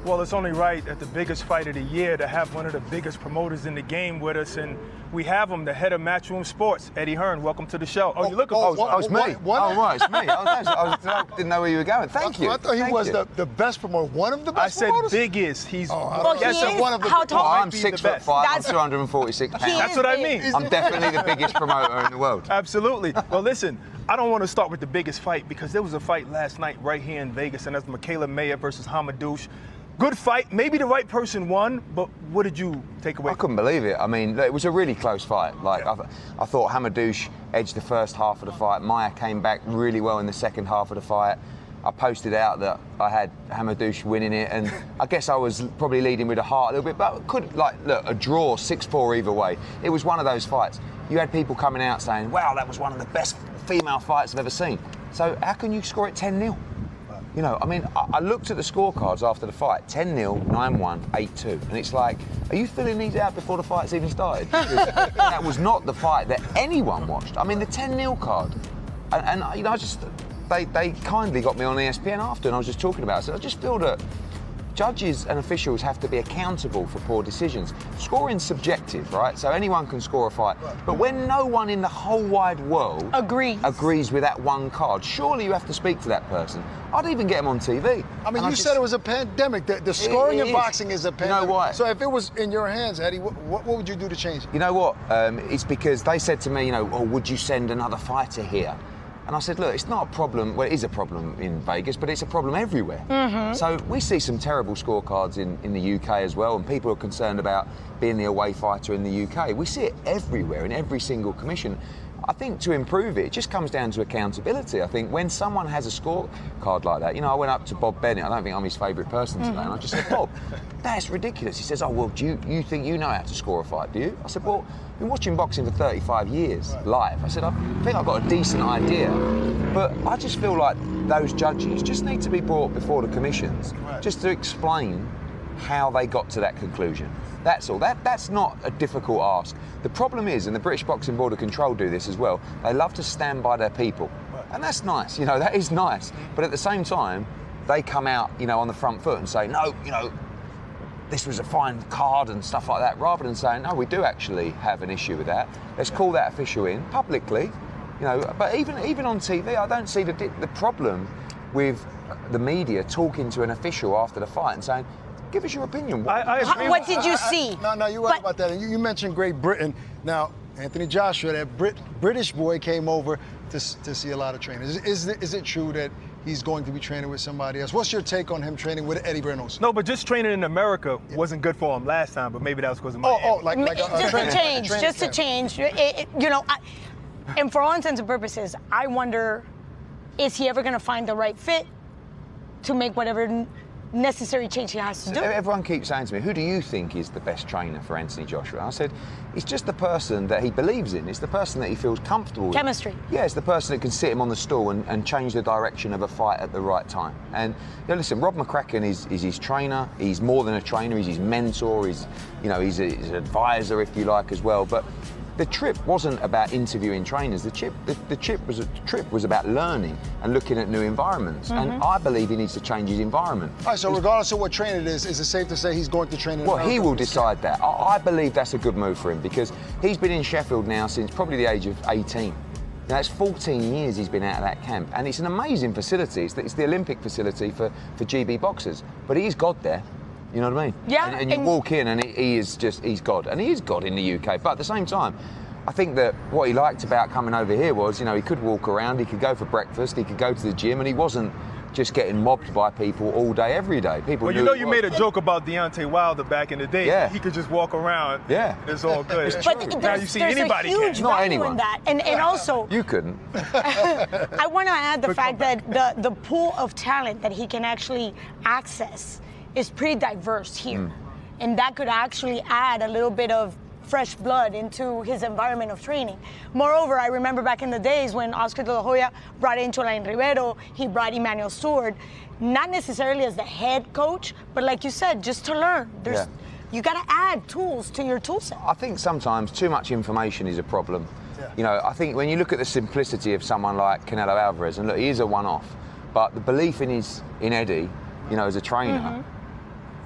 Well, it's only right at the biggest fight of the year to have one of the biggest promoters in the game with us, and we have him, the head of Matchroom Sports, Eddie Hearn. Welcome to the show. Oh, you look at it's me. What? Oh, right, it's me. I didn't know where you were going. Thank you. I thought he was the best promoter, one of the best promoters? I said biggest. He's one of the How tall? I'm 6'5". I'm 246 pounds. That's what I mean. I'm definitely the biggest promoter in the world. Absolutely. Well, listen, I don't want to start with the biggest fight because there was a fight last night right here in Vegas, and that's Michaela Mayer versus Hamadouche. Good fight. Maybe the right person won, but what did you take away? I couldn't believe it. I mean, it was a really close fight. I thought Hamadouche edged the first half of the fight. Mayer came back really well in the second half of the fight. I posted out that I had Hamadouche winning it, and I guess I was probably leading with a heart a little bit, but look, a draw, 6-4 either way. It was one of those fights. You had people coming out saying, wow, that was one of the best female fights I've ever seen. So how can you score it 10-0? You know, I mean, I looked at the scorecards after the fight, 10-0, 9-1, 8-2, and it's like, are you filling these out before the fight's even started? Because that was not the fight that anyone watched. I mean, the 10-0 card, and you know, they kindly got me on ESPN after, and I was just talking about it. So I just feel that judges and officials have to be accountable for poor decisions. Scoring's subjective, right? So anyone can score a fight. But when no one in the whole wide world agrees with that one card, surely you have to speak to that person. I'd even get them on TV. I mean, you said it was a pandemic. The scoring in boxing is a pandemic. You know why? So if it was in your hands, Eddie, what would you do to change it? You know what? It's because they said to me, you know, oh, would you send another fighter here? And I said, look, it's not a problem. Well, it is a problem in Vegas, but it's a problem everywhere. So we see some terrible scorecards in the UK as well, and people are concerned about being the away fighter in the UK. We see it everywhere, in every single commission. I think to improve it just comes down to accountability. I think when someone has a scorecard like that, you know, I went up to Bob Bennett. I don't think I'm his favourite person today, and I just said, Bob, that's ridiculous. He says, oh, well, do you think you know how to score a fight, do you? I said, well, I've been watching boxing for 35 years live. I said, I think I've got a decent idea, but I just feel like those judges just need to be brought before the commissions just to explain how they got to that conclusion. That's all. That's not a difficult ask. The problem is, and the British Boxing Board of Control do this as well, they love to stand by their people. And that's nice, you know, that is nice. But at the same time, they come out, you know, on the front foot and say, no, you know, this was a fine card and stuff like that, rather than saying, no, we do actually have an issue with that. Let's call that official in publicly, you know. But even on TV, I don't see the problem with the media talking to an official after the fight and saying, give us your opinion. What did you see? No, you're right about that. You mentioned Great Britain. Now, Anthony Joshua, that British boy, came over to see a lot of trainers. Is it true that he's going to be training with somebody else? What's your take on him training with Eddie Reynolds? No, but just training in America wasn't good for him last time, but maybe that was because of Miami. Just to change. You know, and for all intents and purposes, I wonder, is he ever going to find the right fit to make whatever necessary change he has to do? Everyone keeps saying to me, who do you think is the best trainer for Anthony Joshua? And I said, it's just the person that he believes in. It's the person that he feels comfortable with. Chemistry. Yeah, it's the person that can sit him on the stool and change the direction of a fight at the right time. And you know, listen, Rob McCracken is his trainer. He's more than a trainer. He's his mentor. He's an advisor, if you like, as well. But the trip wasn't about interviewing trainers. The trip was about learning and looking at new environments. And I believe he needs to change his environment. All right, so regardless of what trainer it is it safe to say he's going to train in America? Well, he will decide that. I believe that's a good move for him because he's been in Sheffield now since probably the age of 18. Now, it's 14 years he's been out of that camp, and it's an amazing facility. It's the Olympic facility for GB boxers, but he's God there. You know what I mean? Yeah. And you walk in and he's God. And he is God in the UK. But at the same time, I think that what he liked about coming over here was, you know, he could walk around, he could go for breakfast, he could go to the gym, and he wasn't just getting mobbed by people all day, every day. People. Well, you know, you made a joke about Deontay Wilder back in the day. Yeah. He could just walk around. Yeah. It's all good. But now you see anybody there's a huge Not value anyone. in that. And also, You couldn't. I want to add the fact that the pool of talent that he can actually access is pretty diverse here. And that could actually add a little bit of fresh blood into his environment of training. Moreover, I remember back in the days when Oscar De La Hoya brought in Cholain Rivero, he brought Emmanuel Stewart, not necessarily as the head coach, but like you said, just to learn. You got to add tools to your tool set. I think sometimes too much information is a problem. You know, I think when you look at the simplicity of someone like Canelo Álvarez, and look, he is a one-off, but the belief in Eddie, you know, as a trainer,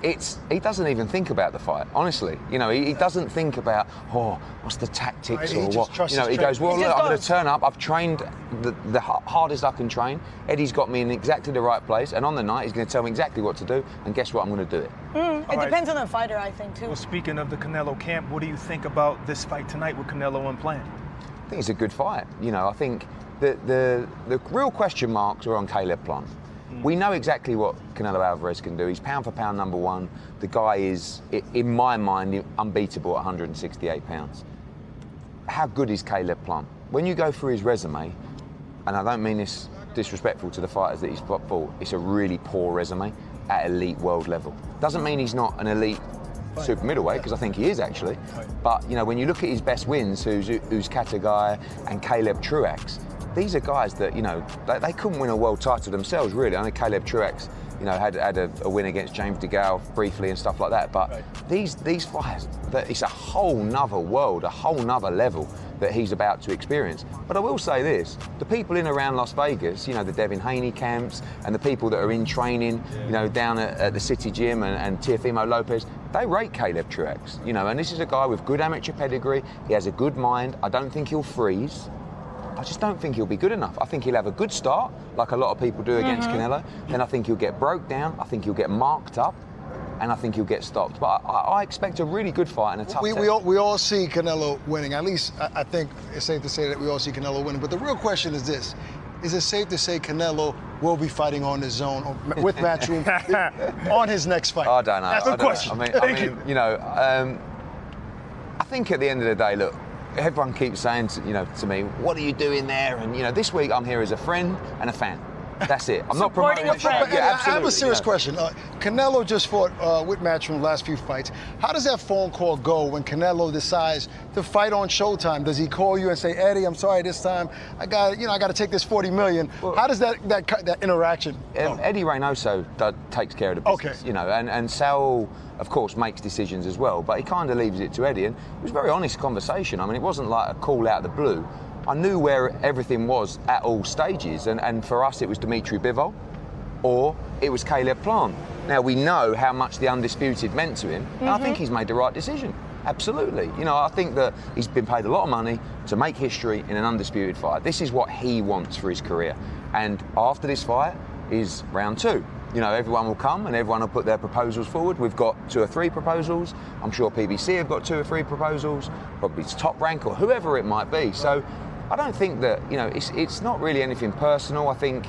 he doesn't even think about the fight, honestly. You know, he doesn't think about, what's the tactics or what. You know, he goes, well, look, I'm going to turn up. I've trained the hardest I can train. Eddie's got me in exactly the right place, and on the night, he's going to tell me exactly what to do, and guess what? I'm going to do it. It depends on the fighter, I think, too. Well, speaking of the Canelo camp, what do you think about this fight tonight with Canelo unplanned? I think it's a good fight. You know, I think the real question marks are on Caleb Plant. We know exactly what Canelo Álvarez can do. He's pound for pound number one. The guy is, in my mind, unbeatable at 168 pounds. How good is Caleb Plant? When you go through his resume, and I don't mean this disrespectful to the fighters that he's fought, it's a really poor resume at elite world level. Doesn't mean he's not an elite super middleweight, because I think he is actually. But you know, when you look at his best wins, who's Katagai and Caleb Truax, these are guys that, you know, they couldn't win a world title themselves, really. I know Caleb Truax, you know, had a win against James DeGale briefly and stuff like that. But these fights, it's a whole nother world, a whole nother level that he's about to experience. But I will say this, the people in around Las Vegas, you know, the Devin Haney camps and the people that are in training, you know, down at the City Gym and Teofimo Lopez, they rate Caleb Truax, you know, and this is a guy with good amateur pedigree. He has a good mind. I don't think he'll freeze. I just don't think he'll be good enough. I think he'll have a good start, like a lot of people do against Canelo. Then I think he'll get broke down. I think he'll get marked up, and I think he'll get stopped. But I expect a really good fight and a tough. We all see Canelo winning. At least I think it's safe to say that we all see Canelo winning. But the real question is this: is it safe to say Canelo will be fighting on his own with Matchroom on his next fight? I don't know. That's the question. I mean, you know, I think at the end of the day, look. Everyone keeps saying, to me, what are you doing there? And, you know, this week I'm here as a friend and a fan. That's it. I'm not promoting a friend. Yeah, absolutely. I have a serious question. Canelo just fought with Matchroom the last few fights. How does that phone call go when Canelo decides to fight on Showtime? Does he call you and say, Eddie, I'm sorry this time, I got to take this $40 million? Well, how does that interaction go? Eddie Reynoso takes care of the business, you know, and Saul, of course, makes decisions as well, but he kind of leaves it to Eddie, and it was a very honest conversation. I mean, it wasn't like a call out of the blue. I knew where everything was at all stages, and for us it was Dimitri Bivol or it was Caleb Plant. Now we know how much the undisputed meant to him, and I think he's made the right decision. Absolutely. You know, I think that he's been paid a lot of money to make history in an undisputed fight. This is what he wants for his career. And after this fight is round two. You know, everyone will come and everyone will put their proposals forward. We've got 2 or 3 proposals. I'm sure PBC have got 2 or 3 proposals, probably it's Top Rank or whoever it might be. So I don't think that, you know, it's not really anything personal. I think,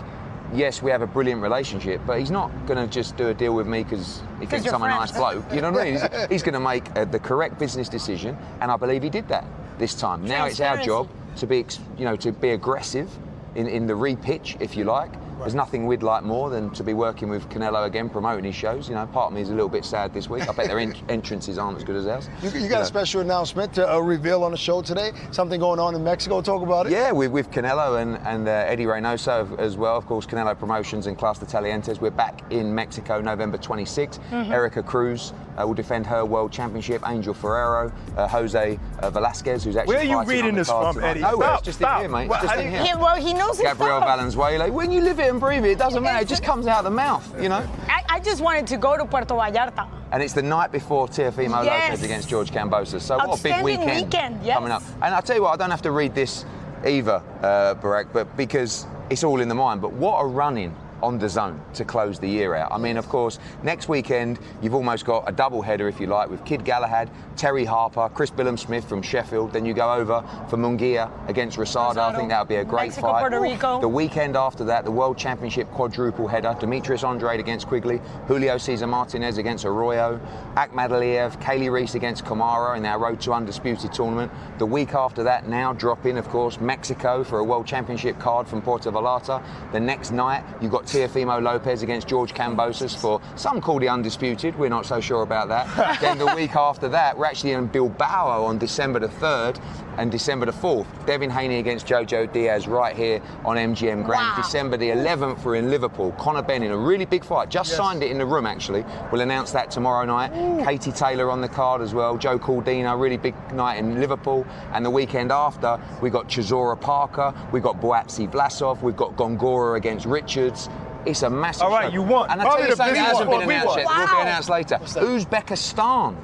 yes, we have a brilliant relationship, but he's not going to just do a deal with me because he thinks I'm a nice bloke. You know what I mean? He's going to make the correct business decision, and I believe he did that this time. Now it's our job to be, you know, to be aggressive in the repitch, if you like. There's nothing we'd like more than to be working with Canelo again, promoting his shows. You know, part of me is a little bit sad this week. I bet their entrances aren't as good as ours. You got a special announcement to reveal on the show today? Something going on in Mexico? Talk about it. Yeah, with Canelo and Eddie Reynoso as well. Of course, Canelo Promotions and Class de Talientes. We're back in Mexico November 26th. Erica Cruz will defend her World Championship. Angel Ferrero, Jose Velasquez, who's actually Where are you reading this from, Eddie? Nowhere. It's just in here, mate. It's just in here. Yeah, well, he knows his Gabriel stuff. Valenzuela. When you live it and breathe it, it doesn't matter. It just comes out of the mouth, you know. I just wanted to go to Puerto Vallarta. And it's the night before Teofimo Lopez against George Kambosos. So what a big weekend coming up. And I'll tell you what, I don't have to read this either, Barack, but because it's all in the mind. But what a run-in on Dazn to close the year out. I mean, of course, next weekend, you've almost got a double header, if you like, with Kid Galahad, Terry Harper, Chris Billum-Smith from Sheffield. Then you go over for Munguia against Rosado. I think that'll be a great Mexico, fight. Puerto Rico. The weekend after that, the World Championship quadruple header, Demetrius Andrade against Quigley, Julio Cesar Martinez against Arroyo, Akhmad Aliyev, Kaylee Reese against Camaro in our Road to Undisputed tournament. The week after that, now drop in, of course, Mexico for a World Championship card from Puerto Vallarta. The next night, you've got Teofimo Lopez against George Kambosos for some call the Undisputed. We're not so sure about that. Then the week after that, we're actually in Bilbao on December the 3rd and December the 4th. Devin Haney against Jojo Diaz right here on MGM Grand. Wow. December the 11th, we're in Liverpool. Conor Benn in a really big fight. Just signed it in the room, actually. We'll announce that tomorrow night. Katie Taylor on the card as well. Joe Caldina, really big night in Liverpool. And the weekend after, we got Chisora Parker, we got Boatsi Vlasov, we've got Gongora against Richards. It's a massive All right, show. you want. And I tell Probably you the something that biggest hasn't one been we announced want. yet. It will Wow. be announced later. that? Uzbekistan,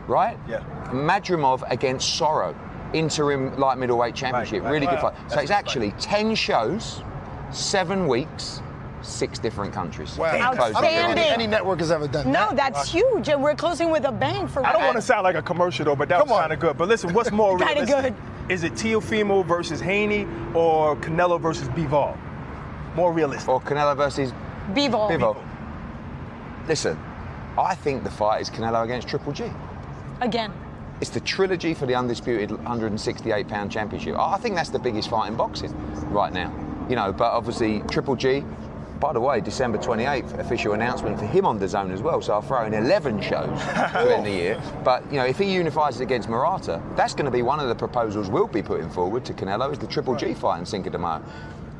right? Yeah. Madrimov against Soro, interim light middleweight championship. Right, really right. good fight. Wow. So That's it's a good actually 10 shows, 7 weeks, 6 different countries. Wow. Getting close I don't together. think any network has ever done No, that. that's huge, and we're closing with a bang for I don't want to sound like a commercial though, but that Come was on. kind of good. But listen, what's more Kinda realistic? good. Is it Teofimo versus Haney or Canelo versus Bivol? More realistic. Or Canelo versus Bivol. Bivol. Listen, I think the fight is Canelo against Triple G. Again. It's the trilogy for the undisputed 168-pound championship. I think that's the biggest fight in boxing right now. You know, but obviously Triple G, by the way, December 28th, official announcement for him on Dazn as well. So I'll throw in 11 shows to end the year. But, you know, if he unifies it against Murata, that's going to be one of the proposals we'll be putting forward to Canelo, is the Triple G fight in Cinco de Mayo.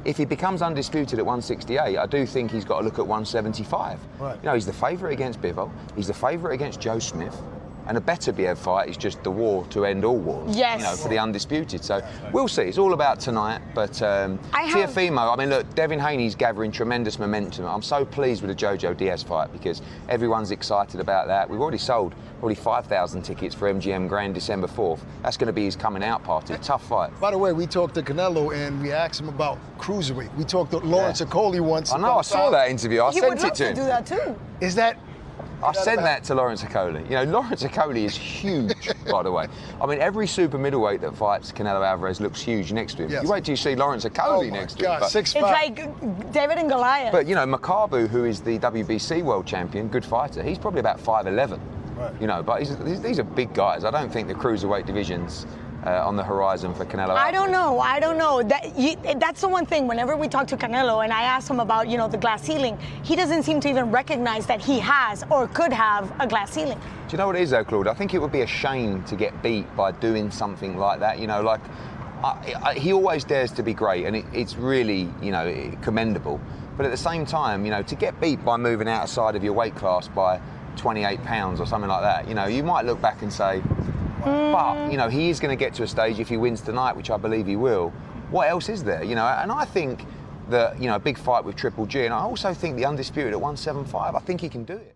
If he becomes undisputed at 168, I do think he's got to look at 175. Right. You know, he's the favourite against Bivol. He's the favourite against Joe Smith. And a better Biev fight is just the war to end all wars. Yes. You know, for the undisputed. So we'll see. It's all about tonight. But Teofimo, I mean, look, Devin Haney's gathering tremendous momentum. I'm so pleased with the Jojo Diaz fight because everyone's excited about that. We've already sold probably 5,000 tickets for MGM Grand December 4th. That's going to be his coming out party. Tough fight. By the way, we talked to Canelo and we asked him about cruiserweight. We talked to Lawrence Okoli once. I know, I saw that interview. I He sent would it love to to him. do that too. Is that? I sent that to Lawrence Okoli. You know, Lawrence Okoli is huge, by the way. I mean, every super middleweight that fights Canelo Alvarez looks huge next to him. Yes. You wait till you see Lawrence Oh Okoli my next to him. God, But- 6'5". It's like David and Goliath. But, you know, Makabu, who is the WBC world champion, good fighter, he's probably about 5'11". Right. You know, but these are big guys. I don't think the cruiserweight division's on the horizon for Canelo Alvarez. I don't know. That's the one thing. Whenever we talk to Canelo and I ask him about, you know, the glass ceiling, he doesn't seem to even recognize that he has or could have a glass ceiling. Do you know what it is, though, Claude? I think it would be a shame to get beat by doing something like that. You know, like, he always dares to be great, and it's really, you know, commendable. But at the same time, you know, to get beat by moving outside of your weight class by 28 pounds or something like that, you know, you might look back and say, but, you know, he is going to get to a stage if he wins tonight, which I believe he will. What else is there, you know? And I think that, you know, a big fight with Triple G, and I also think the undisputed at 175, I think he can do it.